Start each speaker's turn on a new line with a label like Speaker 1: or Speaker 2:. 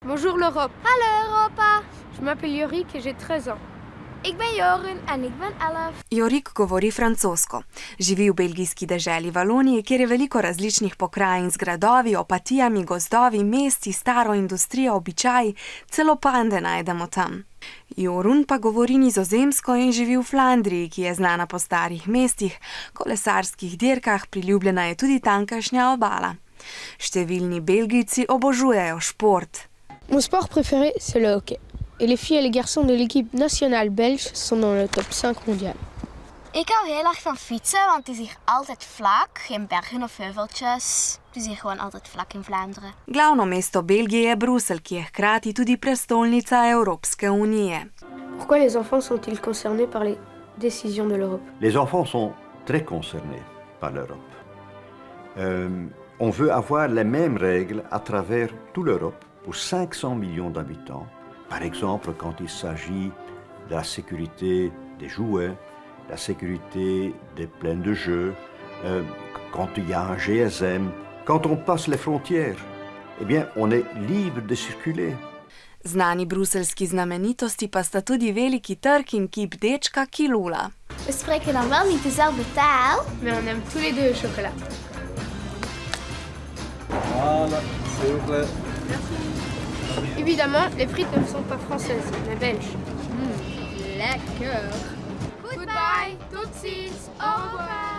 Speaker 1: Bonjour l'Europe.
Speaker 2: Hallo Europa.
Speaker 1: Je m'appelle Yorick et j'ai 13 ans.
Speaker 2: Ik ben Jorun en ik ben 11.
Speaker 3: Jorik govori francosko. Živi v belgijski deželi Valoniji, kjer je veliko različnih pokrajin z gradovi, opatijami, gozdovi, mesti, staro industrijo, običaji, celo pande najdemo tam. Jorun pa govori nizozemsko in živi v Flandriji, ki je znana po starih mestih, kolesarskih dirkah, priljubljena je tudi tamkajšnja obala. Številni Belgijci obožujejo šport.
Speaker 1: Mon sport préféré, c'est le hockey. Et les filles et les garçons de l'équipe nationale belge sont dans le top 5 mondial.
Speaker 2: Ik hou heel erg van fietsen, want het is hier altijd vlak. Geen bergen of heuveltjes. Het is hier gewoon altijd vlak in Vlaanderen.
Speaker 3: Glavno mesto Belgije je Bruselj, ki je hkrati tudi prestolnica Evropske unije.
Speaker 1: Pourquoi les enfants sont-ils concernés par les décisions de l'Europe?
Speaker 4: Les enfants sont très concernés par l'Europe. On veut avoir les mêmes règles à travers toute l'Europe pour 500 millions d'habitants. Par exemple, quand il s'agit de la sécurité des jouets, la sécurité des plaines de jeux, quand il y a un GSM, quand on passe les frontières, eh bien, on est libre de circuler.
Speaker 3: Znani bruselski znamenitosti pa sta tudi veliki trg in kip dečka, ki lula.
Speaker 2: We spreken dan wel niet dezelfde taal.
Speaker 1: Mais on aime tous les deux le chocolat.
Speaker 5: Voilà, s'il vous plaît.
Speaker 1: Évidemment, les frites ne sont pas françaises, mais belges.
Speaker 2: Lekker.
Speaker 1: Goodbye, tot ziens, au revoir.